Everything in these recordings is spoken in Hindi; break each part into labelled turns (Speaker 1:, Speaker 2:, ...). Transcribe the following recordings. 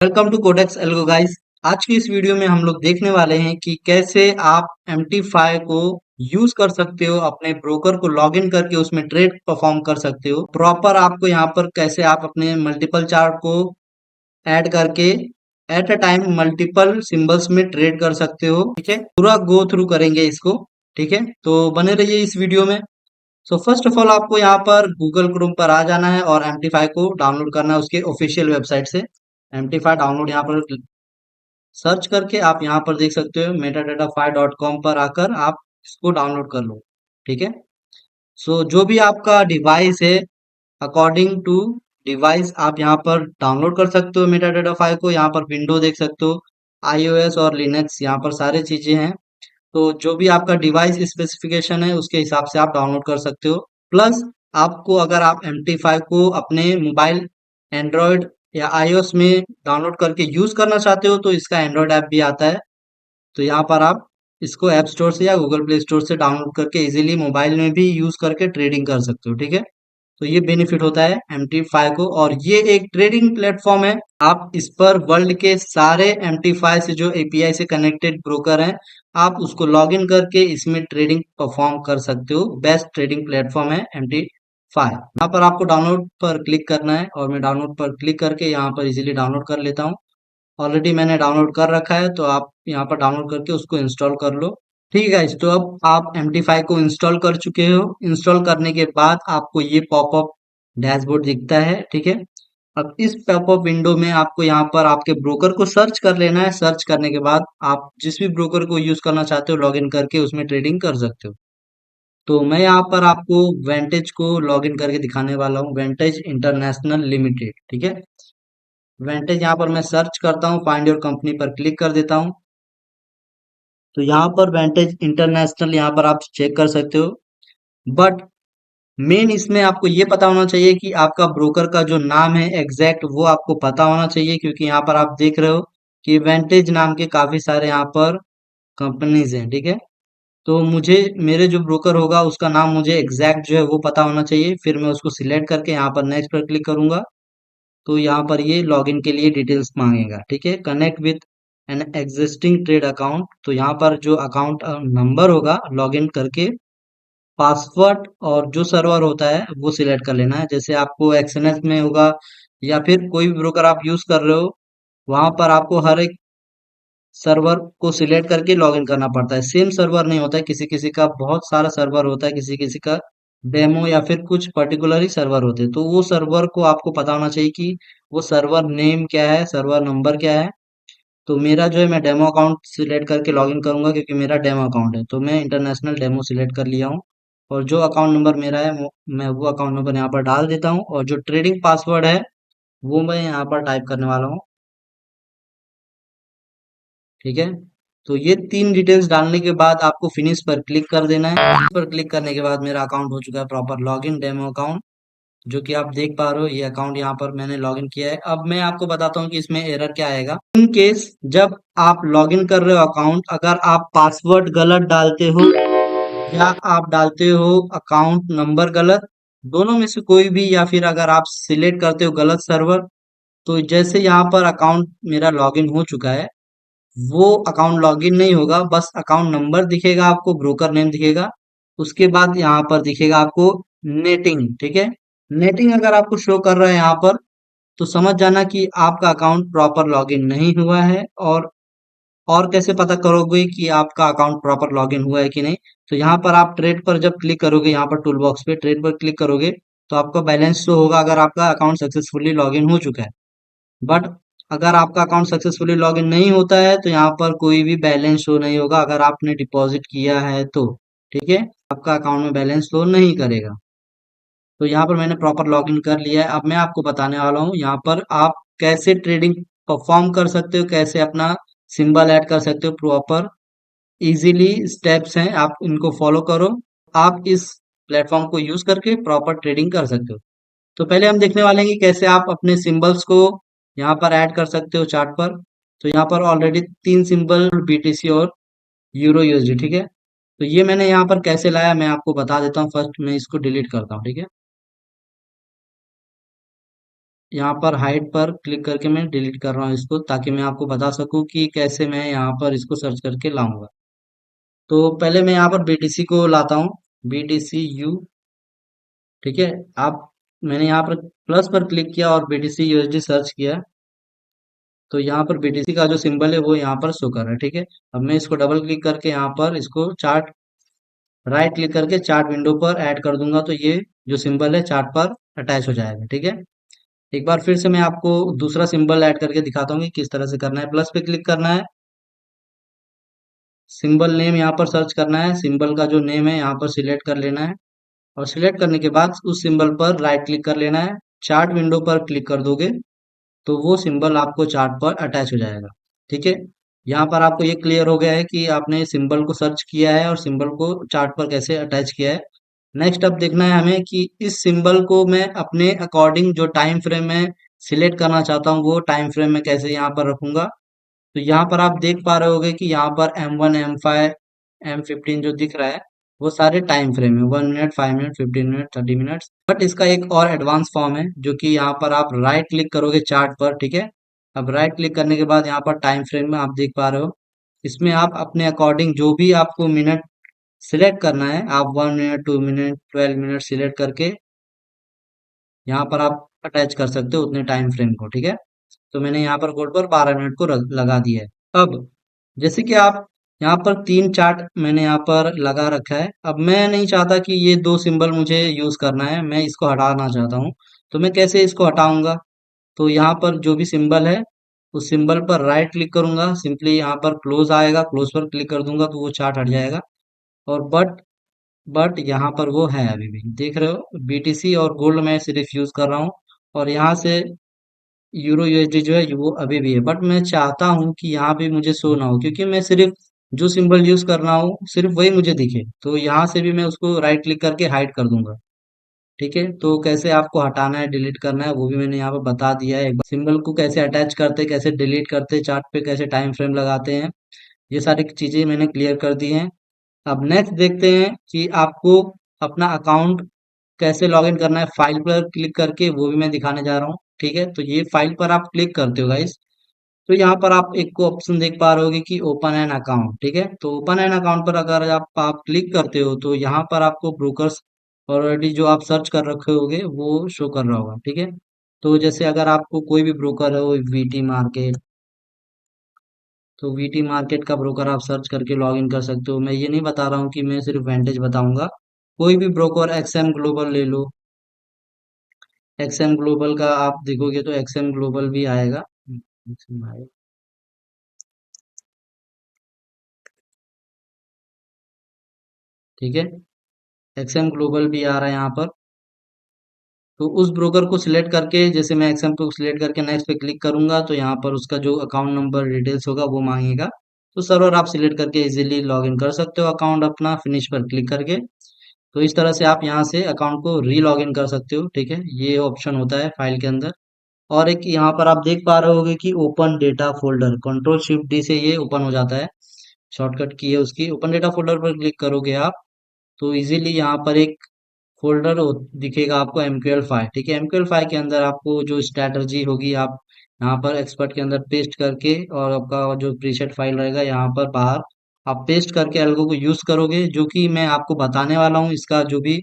Speaker 1: Welcome to Codex Algo guys. आज की इस वीडियो में हम लोग देखने वाले हैं कि कैसे आप MT5 को यूज कर सकते हो, अपने ब्रोकर को लॉगिन करके उसमें ट्रेड परफॉर्म कर सकते हो। प्रॉपर आपको यहाँ पर कैसे आप अपने मल्टीपल चार्ट को ऐड करके at a time multiple symbols में ट्रेड कर सकते हो। ठीक है, पूरा गो थ्रू करेंगे इसको। ठीक है, तो बने रहिए इस वीडियो में। सो फर्स्ट ऑफ ऑल आपको यहाँ पर गूगल क्रोम पर आ जाना है और MT5 को डाउनलोड करना है उसके ऑफिशियल वेबसाइट से। MT5 डाउनलोड यहाँ पर सर्च करके आप यहाँ पर देख सकते हो metadata5.com पर आकर आप इसको डाउनलोड कर लो। ठीक है, सो जो भी आपका डिवाइस है, अकॉर्डिंग टू डिवाइस आप यहाँ पर डाउनलोड कर सकते हो मेटाडाटा फाइल को। यहाँ पर विंडो देख सकते हो, iOS और लिनक्स, यहाँ पर सारे चीजें हैं। तो जो भी आपका डिवाइस स्पेसिफिकेशन है उसके हिसाब से आप डाउनलोड कर सकते हो। प्लस आपको अगर आप MT5 को अपने मोबाइल एंड्रॉयड या iOS में डाउनलोड करके यूज करना चाहते हो तो इसका एंड्रॉयड ऐप भी आता है। तो यहाँ पर आप इसको ऐप स्टोर से या गूगल प्ले स्टोर से डाउनलोड करके इजीली मोबाइल में भी यूज करके ट्रेडिंग कर सकते हो। ठीक है, तो ये बेनिफिट होता है MT5 को, और ये एक ट्रेडिंग प्लेटफॉर्म है। आप इस पर वर्ल्ड के सारे MT5 से जो API से कनेक्टेड ब्रोकर हैं, आप उसको लॉग इन करके इसमें ट्रेडिंग परफॉर्म कर सकते हो। बेस्ट ट्रेडिंग प्लेटफॉर्म है MT5। यहाँ पर आपको डाउनलोड पर क्लिक करना है और मैं डाउनलोड पर क्लिक करके यहाँ पर इजीली डाउनलोड कर लेता हूँ। ऑलरेडी मैंने डाउनलोड कर रखा है, तो आप यहाँ पर डाउनलोड करके उसको इंस्टॉल कर लो। ठीक है गाइस, तो अब आप MT5 को इंस्टॉल कर चुके हो। इंस्टॉल करने के बाद आपको ये पॉपअप डैशबोर्ड दिखता है। ठीक है, अब इस पॉपअप विंडो में आपको यहाँ पर आपके ब्रोकर को सर्च कर लेना है। सर्च करने के बाद आप जिस भी ब्रोकर को यूज करना चाहते हो लॉगिन करके उसमें ट्रेडिंग कर सकते हो। तो मैं यहाँ पर आपको वेंटेज को लॉगिन करके दिखाने वाला हूँ, वेंटेज इंटरनेशनल लिमिटेड। ठीक है, वेंटेज यहाँ पर मैं सर्च करता हूँ, फाइंड योर कंपनी पर क्लिक कर देता हूँ। तो यहाँ पर वेंटेज इंटरनेशनल यहाँ पर आप चेक कर सकते हो। बट मेन इसमें आपको ये पता होना चाहिए कि आपका ब्रोकर का जो नाम है एग्जैक्ट वो आपको पता होना चाहिए, क्योंकि यहाँ पर आप देख रहे हो कि वेंटेज नाम के काफी सारे यहाँ पर कंपनीज हैं। ठीक है, तो मुझे मेरे जो ब्रोकर होगा उसका नाम मुझे एग्जैक्ट जो है वो पता होना चाहिए। फिर मैं उसको सिलेक्ट करके यहाँ पर नेक्स्ट पर क्लिक करूंगा। तो यहाँ पर ये लॉगिन के लिए डिटेल्स मांगेगा। ठीक है, connect with an existing trade account. तो यहाँ पर जो अकाउंट नंबर होगा लॉगिन करके पासवर्ड और जो सर्वर होता है वो सिलेक्ट कर लेना है। जैसे आपको एक्सएनएस में होगा या फिर कोई भी ब्रोकर आप यूज कर रहे हो, वहां पर आपको हर एक सर्वर को सिलेक्ट करके लॉगिन करना पड़ता है। सेम सर्वर नहीं होता है, किसी किसी का बहुत सारा सर्वर होता है, किसी किसी का डेमो या फिर कुछ पर्टिकुलर ही सर्वर होते हैं। तो वो सर्वर को आपको पता होना चाहिए कि वो सर्वर नेम क्या है, सर्वर नंबर क्या है। तो मेरा जो है मैं डेमो अकाउंट सिलेक्ट करके लॉगिन करूंगा, क्योंकि मेरा डेमो अकाउंट है। तो मैं इंटरनेशनल डेमो सिलेक्ट कर लिया हूँ, और जो अकाउंट नंबर मेरा है मैं वो अकाउंट नंबर यहाँ पर डाल देता हूँ, और जो ट्रेडिंग पासवर्ड है वो मैं यहाँ पर टाइप करने वाला हूँ। ठीक है, तो ये तीन डिटेल्स डालने के बाद आपको फिनिश पर क्लिक कर देना है। फिनिश पर क्लिक करने के बाद मेरा अकाउंट हो चुका है प्रॉपर लॉगिन, डेमो अकाउंट, जो कि आप देख पा रहे हो। ये अकाउंट यहाँ पर मैंने लॉगिन किया है। अब मैं आपको बताता हूँ कि इसमें एरर क्या आएगा। इन केस जब आप लॉगिन कर रहे हो अकाउंट, अगर आप पासवर्ड गलत डालते हो या आप डालते हो अकाउंट नंबर गलत, दोनों में से कोई भी, या फिर अगर आप सिलेक्ट करते हो गलत सर्वर, तो जैसे यहाँ पर अकाउंट मेरा लॉगिन हो चुका है, वो अकाउंट लॉगिन नहीं होगा। बस अकाउंट नंबर दिखेगा आपको, ब्रोकर नेम दिखेगा, उसके बाद यहाँ पर दिखेगा आपको नेटिंग। ठीक है, नेटिंग अगर आपको शो कर रहा है यहाँ पर, तो समझ जाना कि आपका अकाउंट प्रॉपर लॉगिन नहीं हुआ है। और कैसे पता करोगे कि आपका अकाउंट प्रॉपर लॉगिन हुआ है कि नहीं? तो यहाँ पर आप ट्रेड पर जब क्लिक करोगे, यहाँ पर टूल बॉक्स पे ट्रेड पर क्लिक करोगे, तो आपका बैलेंस शो होगा अगर आपका अकाउंट सक्सेसफुली लॉगिन हो चुका है। बट अगर आपका अकाउंट सक्सेसफुली लॉगिन नहीं होता है तो यहाँ पर कोई भी बैलेंस शो नहीं होगा, अगर आपने डिपॉजिट किया है तो। ठीक है, आपका अकाउंट में बैलेंस शो नहीं करेगा। तो यहाँ पर मैंने प्रॉपर लॉगिन कर लिया है। अब मैं आपको बताने वाला हूँ यहाँ पर आप कैसे ट्रेडिंग परफॉर्म कर सकते हो, कैसे अपना सिंबल ऐड कर सकते हो। प्रॉपर इजीली स्टेप्स हैं, आप इनको फॉलो करो। आप इस प्लेटफॉर्म को यूज करके प्रॉपर ट्रेडिंग कर सकते हो। तो पहले हम देखने वाले हैं कि कैसे आप अपने सिंबल्स को यहाँ पर ऐड कर सकते हो चार्ट पर। तो यहाँ पर ऑलरेडी तीन सिंबल BTC और यूरो USD। ठीक है, तो ये मैंने यहाँ पर कैसे लाया मैं आपको बता देता हूँ। फर्स्ट मैं इसको डिलीट करता हूँ। ठीक है, यहाँ पर हाइड पर क्लिक करके मैं डिलीट कर रहा हूँ इसको, ताकि मैं आपको बता सकूँ कि कैसे मैं यहाँ पर इसको सर्च करके लाऊंगा। तो पहले मैं यहाँ पर बीटीसी को लाता हूँ, बीटीसी यू। ठीक है। आप मैंने यहाँ पर प्लस पर क्लिक किया और बीटीसी यूएसडी सर्च किया, तो यहाँ पर बीटीसी का जो सिंबल है वो यहाँ पर शो कर रहा है। ठीक है। अब मैं इसको डबल क्लिक करके यहाँ पर इसको चार्ट, राइट क्लिक करके चार्ट विंडो पर ऐड कर दूंगा, तो ये जो सिंबल है चार्ट पर अटैच हो जाएगा। ठीक है। एक बार फिर से मैं आपको दूसरा सिंबल ऐड करके दिखाता हूँ कि किस तरह से करना है। प्लस पे क्लिक करना है, सिंबल नेम यहाँ पर सर्च करना है, सिंबल का जो नेम है यहाँ पर सिलेक्ट कर लेना है, और सिलेक्ट करने के बाद उस सिंबल पर राइट क्लिक कर लेना है। चार्ट विंडो पर क्लिक कर दोगे तो वो सिंबल आपको चार्ट पर अटैच हो जाएगा। ठीक है। यहाँ पर आपको ये क्लियर हो गया है कि आपने सिंबल को सर्च किया है और सिंबल को चार्ट पर कैसे अटैच किया है। नेक्स्ट अब देखना है हमें कि इस सिंबल को मैं अपने अकॉर्डिंग जो टाइम फ्रेम में सिलेक्ट करना चाहता हूँ वो टाइम फ्रेम में कैसे यहाँ पर रखूंगा। तो यहाँ पर आप देख पा रहे होगे कि यहाँ पर M1, M5, M15 जो दिख रहा है वो सारे टाइम फ्रेम है, 1 minute, 5 minute, 15 minute, 30 minutes. But इसका एक और एडवांस फॉर्म है जो कि यहाँ पर आप राइट क्लिक करोगे चार्ट पर। ठीक है। अब राइट क्लिक करने के बाद यहाँ पर टाइम फ्रेम में आप देख पा रहे हो, इसमें आप अपने अकॉर्डिंग जो भी आपको मिनट सिलेक्ट करना है, आप 1 मिनट, 2 मिनट, 12 मिनट सिलेक्ट करके यहाँ पर आप अटैच कर सकते हो उतने टाइम फ्रेम को। ठीक है। तो मैंने यहाँ पर कोड पर 12 मिनट को लगा दिया है। अब जैसे कि आप यहाँ पर तीन चार्ट मैंने यहाँ पर लगा रखा है, अब मैं नहीं चाहता कि ये दो सिंबल मुझे यूज करना है, मैं इसको हटाना चाहता हूँ। तो मैं कैसे इसको हटाऊंगा? तो यहाँ पर जो भी सिंबल है उस सिंबल पर राइट क्लिक करूंगा, सिंपली यहाँ पर क्लोज आएगा, क्लोज पर क्लिक कर दूंगा तो वो चार्ट हट जाएगा। और बट यहाँ पर वो है, अभी भी देख रहे हो बीटीसी और गोल्ड मैं सिर्फ यूज कर रहा हूँ, और यहाँ से यूरो यूएसडी जो है वो अभी भी है। बट मैं चाहता हूँ कि यहाँ पे मुझे शो ना हो, क्योंकि मैं सिर्फ जो सिंबल यूज कर रहा हूँ सिर्फ वही मुझे दिखे, तो यहाँ से भी मैं उसको राइट क्लिक करके हाइड कर दूंगा। ठीक है। तो कैसे आपको हटाना है, डिलीट करना है, वो भी मैंने यहाँ पे बता दिया है। एक बार सिंबल को कैसे अटैच करते, कैसे डिलीट करते, चार्ट पे कैसे टाइम फ्रेम लगाते हैं, ये सारी चीजें मैंने क्लियर कर दी हैं। अब नेक्स्ट देखते हैं कि आपको अपना अकाउंट कैसे लॉगिन करना है। फाइल पर क्लिक करके वो भी मैं दिखाने जा रहा हूँ। ठीक है। तो ये फाइल पर आप क्लिक करते हो गाइस, तो यहाँ पर आप एक को ऑप्शन देख पा रहे होगे कि ओपन एन अकाउंट। ठीक है। तो ओपन एन अकाउंट पर अगर आप क्लिक करते हो तो यहाँ पर आपको ब्रोकर्स ऑलरेडी जो आप सर्च कर रखे होगे वो शो कर रहा होगा। ठीक है। तो जैसे अगर आपको कोई भी ब्रोकर है, वो वीटी मार्केट, तो वीटी मार्केट का ब्रोकर आप सर्च करके लॉग इन कर सकते हो। मैं ये नहीं बता रहा हूँ कि मैं सिर्फ वेंटेज बताऊंगा, कोई भी ब्रोकर, एक्सएम ग्लोबल ले लो, एक्सएम ग्लोबल का आप देखोगे तो एक्सएम ग्लोबल भी आएगा। ठीक है। एक्सएम ग्लोबल भी आ रहा है यहाँ पर। तो उस ब्रोकर को सिलेक्ट करके, जैसे मैं एक्सएम को सिलेक्ट करके नेक्स्ट पे क्लिक करूंगा तो यहाँ पर उसका जो अकाउंट नंबर डिटेल्स होगा वो मांगेगा। तो सर्वर आप सिलेक्ट करके इजीली लॉग इन कर सकते हो अकाउंट अपना, फिनिश पर क्लिक करके। तो इस तरह से आप यहाँ से अकाउंट को री लॉग इन कर सकते हो। ठीक है। ये ऑप्शन होता है फाइल के अंदर। और एक यहाँ पर आप देख पा रहे होगे कि open data folder, control shift D से ये ओपन हो जाता है, शॉर्टकट की है उसकी। ओपन डेटा फोल्डर पर क्लिक करोगे आप तो इजीली यहाँ पर एक फोल्डर दिखेगा आपको, एमक्यूएल फाइल। ठीक है। एमक्यूएल फाइल के अंदर आपको जो स्ट्रैटेजी होगी आप यहाँ पर एक्सपर्ट के अंदर पेस्ट करके, और आपका जो प्रीसेट फाइल रहेगा यहाँ पर बाहर आप पेस्ट करके एल्गो को यूज करोगे, जो कि मैं आपको बताने वाला हूँ। इसका जो भी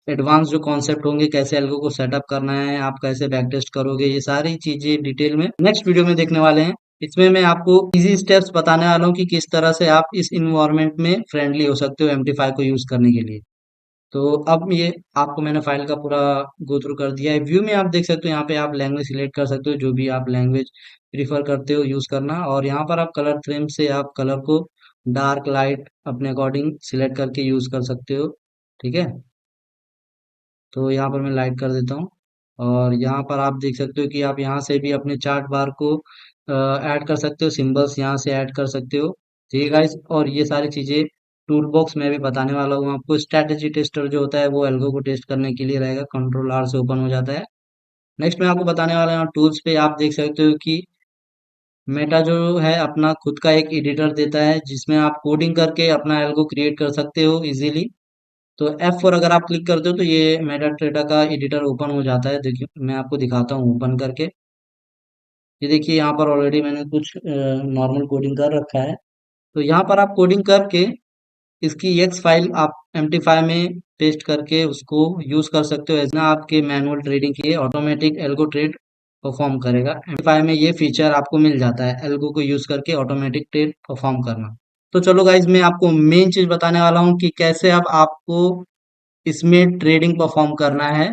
Speaker 1: एडवांस जो कॉन्सेप्ट होंगे, कैसे एल्गो को सेटअप करना है, आप कैसे बैक टेस्ट करोगे, ये सारी चीजें डिटेल में नेक्स्ट वीडियो में देखने वाले हैं। इसमें मैं आपको इजी स्टेप्स बताने वाला हूँ कि किस तरह से आप इस इन्वायरमेंट में फ्रेंडली हो सकते हो MT5 को यूज करने के लिए। तो अब ये आपको मैंने फाइल का पूरा गो थ्रू कर दिया है। व्यू में आप देख सकते हो, यहाँ पे आप लैंग्वेज सिलेक्ट कर सकते हो, जो भी आप लैंग्वेज प्रीफर करते हो यूज करना। और यहाँ पर आप कलर थीम से आप कलर को डार्क लाइट अपने अकॉर्डिंग सिलेक्ट करके यूज कर सकते हो। ठीक है। तो यहाँ पर मैं लाइट कर देता हूँ। और यहाँ पर आप देख सकते हो कि आप यहाँ से भी अपने चार्ट बार को ऐड कर सकते हो, सिंबल्स यहाँ से ऐड कर सकते हो। ठीक है गाइस। और ये सारी चीजें टूल बॉक्स में भी बताने वाला हूँ आपको। स्ट्रैटेजी टेस्टर जो होता है वो एल्गो को टेस्ट करने के लिए रहेगा, कंट्रोल आर से ओपन हो जाता है। नेक्स्ट मैं आपको बताने वाला हूँ टूल्स पे। आप देख सकते हो कि मेटा जो है अपना खुद का एक एडिटर देता है, जिसमें आप कोडिंग करके अपना एल्गो क्रिएट कर सकते हो इजीली। तो F4 अगर आप क्लिक करते हो तो ये मेटा ट्रेडर का एडिटर ओपन हो जाता है। देखिए मैं आपको दिखाता हूँ ओपन करके। ये देखिए यहाँ पर ऑलरेडी मैंने कुछ नॉर्मल कोडिंग कर रखा है। तो यहाँ पर आप कोडिंग करके इसकी एक्स फाइल आप MT5 में पेस्ट करके उसको यूज कर सकते हो। ऐसा आपके मैनुअल ट्रेडिंग के ऑटोमेटिक एल्गो ट्रेड परफॉर्म करेगा। MT5 में ये फीचर आपको मिल जाता है, एल्गो को यूज करके ऑटोमेटिक ट्रेड परफॉर्म करना। तो चलो गाइज, मैं आपको मेन चीज बताने वाला हूँ कि कैसे अब आपको इसमें ट्रेडिंग परफॉर्म करना है।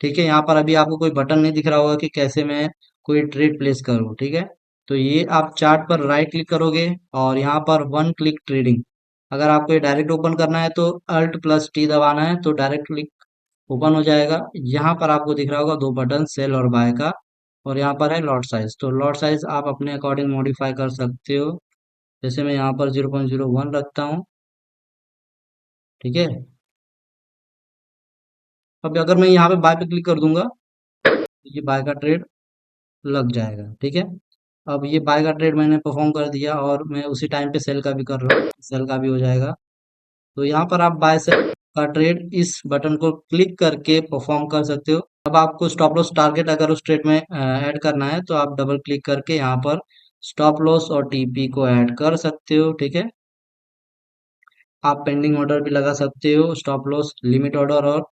Speaker 1: ठीक है, यहाँ पर अभी आपको कोई बटन नहीं दिख रहा होगा कि कैसे मैं कोई ट्रेड प्लेस करूँ। ठीक है, तो ये आप चार्ट पर राइट क्लिक करोगे और यहाँ पर वन क्लिक ट्रेडिंग, अगर आपको ये डायरेक्ट ओपन करना है तो Alt+T दबाना है तो डायरेक्ट क्लिक ओपन हो जाएगा। यहाँ पर आपको दिख रहा होगा दो बटन, सेल और बाय का, और यहाँ पर है लॉट साइज। तो लॉट साइज आप अपने अकॉर्डिंग मॉडिफाई कर सकते हो। जैसे मैं यहाँ पर 0.01 रखता हूँ। ठीक है, अब अगर मैं यहाँ पे बाय पे क्लिक कर दूंगा तो ये बाय का ट्रेड लग जाएगा। ठीक है, अब ये बाय का ट्रेड मैंने परफॉर्म कर दिया और मैं उसी टाइम पे सेल का भी कर रहा हूँ, सेल का भी हो जाएगा। तो यहाँ पर आप बाय सेल का ट्रेड इस बटन को क्लिक करके परफॉर्म कर सकते हो। अब आपको स्टॉप लॉस टारगेट अगर उस ट्रेड में ऐड करना है तो आप डबल क्लिक करके यहाँ पर स्टॉप लॉस और TP को ऐड कर सकते हो। ठीक है, आप पेंडिंग ऑर्डर भी लगा सकते हो, स्टॉप लॉस, लिमिट ऑर्डर, और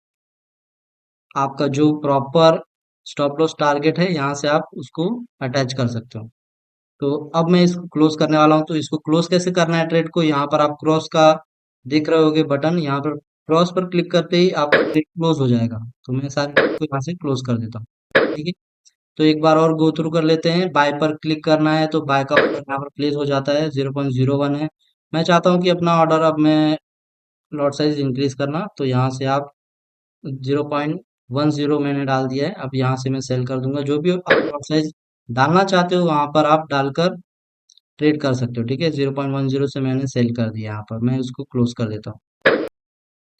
Speaker 1: आपका जो प्रॉपर स्टॉप लॉस टारगेट है यहाँ से आप उसको अटैच कर सकते हो। तो अब मैं इसको क्लोज करने वाला हूँ। तो इसको क्लोज कैसे करना है ट्रेड को, यहाँ पर आप क्रॉस का देख रहे होगे बटन, यहाँ पर क्रॉस पर क्लिक करते ही आपका ट्रेड क्लोज हो जाएगा। तो मैं सारे ट्रेड को यहाँ से क्लोज कर देता हूँ। ठीक है, तो एक बार और गो थ्रू कर लेते हैं। बाय पर क्लिक करना है तो बाय का ऑर्डर यहाँ पर प्लेस हो जाता है, 0.01 है। मैं चाहता हूँ कि अपना ऑर्डर अब मैं लॉट साइज इंक्रीज करना, तो यहाँ से आप 0.10 मैंने डाल दिया है। अब यहाँ से मैं सेल कर दूंगा। जो भी आप लॉट साइज डालना चाहते हो वहां पर आप डालकर ट्रेड कर सकते हो। ठीक है, 0.10 से मैंने सेल कर दिया, यहाँ पर मैं उसको क्लोज कर देता हूँ।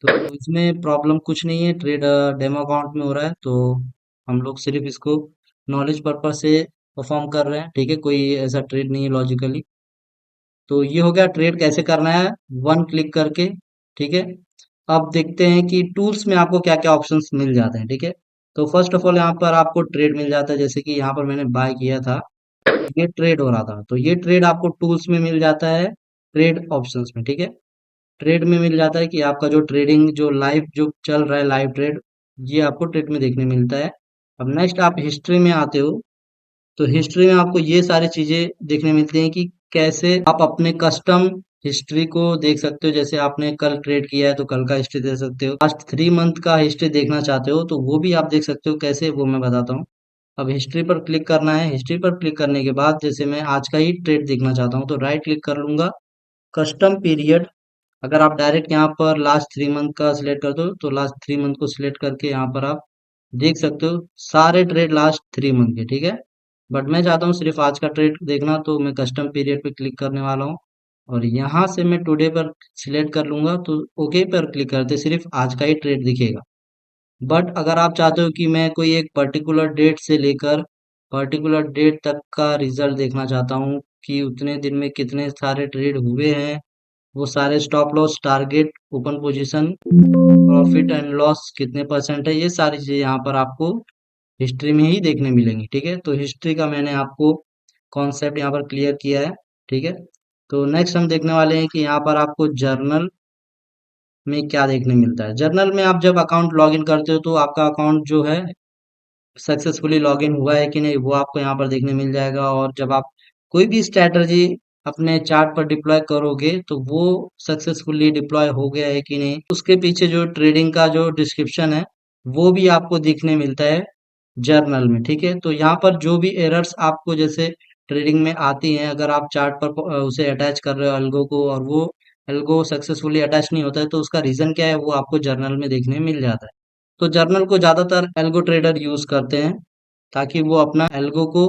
Speaker 1: तो इसमें प्रॉब्लम कुछ नहीं है, ट्रेड डेमो अकाउंट में हो रहा है, तो हम लोग सिर्फ इसको नॉलेज पर्पज से परफॉर्म कर रहे हैं। ठीक है, कोई ऐसा ट्रेड नहीं है लॉजिकली। तो ये हो गया ट्रेड कैसे करना है वन क्लिक करके। ठीक है, अब देखते हैं कि टूल्स में आपको क्या क्या ऑप्शंस मिल जाते हैं। ठीक है, तो फर्स्ट ऑफ ऑल यहाँ पर आपको ट्रेड मिल जाता है। जैसे कि यहाँ पर मैंने बाय किया था, ये ट्रेड हो रहा था, तो ये ट्रेड आपको टूल्स में मिल जाता है, ट्रेड ऑप्शंस में। ठीक है, ट्रेड में मिल जाता है कि आपका जो ट्रेडिंग जो लाइव जो चल रहा है, लाइव ट्रेड, ये आपको ट्रेड में देखने मिलता है। अब नेक्स्ट आप हिस्ट्री में आते हो, तो हिस्ट्री में आपको ये सारी चीजें देखने मिलती हैं कि कैसे आप अपने कस्टम हिस्ट्री को देख सकते हो। जैसे आपने कल ट्रेड किया है तो कल का हिस्ट्री देख सकते हो, लास्ट 3 मंथ का हिस्ट्री देखना चाहते हो तो वो भी आप देख सकते हो। कैसे, वो मैं बताता हूँ। अब हिस्ट्री पर क्लिक करना है। हिस्ट्री पर क्लिक करने के बाद जैसे मैं आज का ही ट्रेड देखना चाहता हूँ तो राइट क्लिक कर लूंगा, कस्टम पीरियड। अगर आप डायरेक्ट यहाँ पर लास्ट 3 मंथ का सिलेक्ट कर दो तो लास्ट 3 मंथ को सिलेक्ट करके यहाँ पर आप देख सकते हो सारे ट्रेड लास्ट 3 मंथ के। ठीक है, बट मैं चाहता हूँ सिर्फ आज का ट्रेड देखना, तो मैं कस्टम पीरियड पे क्लिक करने वाला हूँ और यहाँ से मैं टुडे पर सिलेक्ट कर लूंगा। तो ओके पर क्लिक करते सिर्फ आज का ही ट्रेड दिखेगा। बट अगर आप चाहते हो कि मैं कोई एक पर्टिकुलर डेट से लेकर पर्टिकुलर डेट तक का रिजल्ट देखना चाहता हूँ कि उतने दिन में कितने सारे ट्रेड हुए हैं, वो सारे stop loss, target, open position, profit and loss कितने परसेंट है, ये सारी चीजें यहाँ पर आपको हिस्ट्री में ही देखने मिलेंगी। ठीक है, तो हिस्ट्री का मैंने आपको कॉन्सेप्ट यहाँ पर क्लियर किया है। ठीक है, तो नेक्स्ट हम देखने वाले हैं कि यहाँ पर आपको जर्नल में क्या देखने मिलता है। जर्नल में आप जब अकाउंट लॉगिन करते हो तो आपका अकाउंट जो है सक्सेसफुली लॉगिन हुआ है कि नहीं वो आपको यहाँ पर देखने मिल जाएगा। और जब आप कोई भी स्ट्रैटेजी अपने चार्ट पर डिप्लॉय करोगे तो वो सक्सेसफुली डिप्लॉय हो गया है कि नहीं, उसके पीछे जो ट्रेडिंग का जो डिस्क्रिप्शन है वो भी आपको दिखने मिलता है जर्नल में। ठीक है, तो यहाँ पर जो भी एरर्स आपको जैसे ट्रेडिंग में आती हैं, अगर आप चार्ट पर उसे अटैच कर रहे हो एल्गो को और वो एल्गो सक्सेसफुली अटैच नहीं होता है तो उसका रीजन क्या है वो आपको जर्नल में देखने मिल जाता है। तो जर्नल को ज्यादातर एल्गो ट्रेडर यूज करते हैं ताकि वो अपना एल्गो को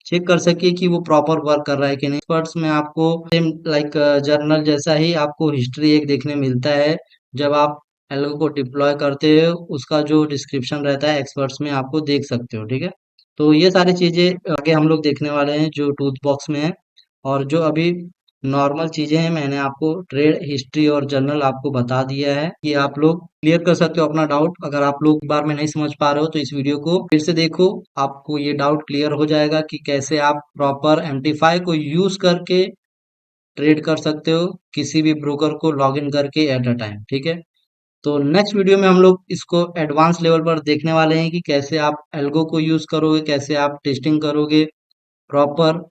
Speaker 1: चेक कर सके कि वो प्रॉपर वर्क कर रहा है कि नहीं। एक्सपर्ट्स में आपको सेम लाइक जर्नल जैसा ही आपको हिस्ट्री एक देखने मिलता है। जब आप एल्गो को डिप्लॉय करते हो उसका जो डिस्क्रिप्शन रहता है एक्सपर्ट्स में आपको देख सकते हो। ठीक है, तो ये सारी चीजें आगे हम लोग देखने वाले हैं जो टूथ बॉक्स में है। और जो अभी नॉर्मल चीजें हैं, मैंने आपको ट्रेड हिस्ट्री और जर्नल आपको बता दिया है कि आप लोग क्लियर कर सकते हो अपना डाउट। अगर आप लोग एक बार में नहीं समझ पा रहे हो तो इस वीडियो को फिर से देखो, आपको ये डाउट क्लियर हो जाएगा कि कैसे आप प्रॉपर MT5 को यूज करके ट्रेड कर सकते हो किसी भी ब्रोकर को लॉगिन करके एट अ टाइम। ठीक है, तो नेक्स्ट वीडियो में हम लोग इसको एडवांस लेवल पर देखने वाले हैं कि कैसे आप एल्गो को यूज करोगे, कैसे आप टेस्टिंग करोगे प्रॉपर।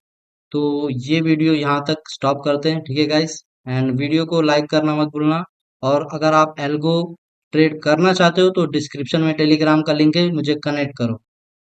Speaker 1: तो ये वीडियो यहाँ तक स्टॉप करते हैं, ठीक है गाइस। एंड वीडियो को लाइक करना मत भूलना। और अगर आप एल्गो ट्रेड करना चाहते हो तो डिस्क्रिप्शन में टेलीग्राम का लिंक है, मुझे कनेक्ट करो।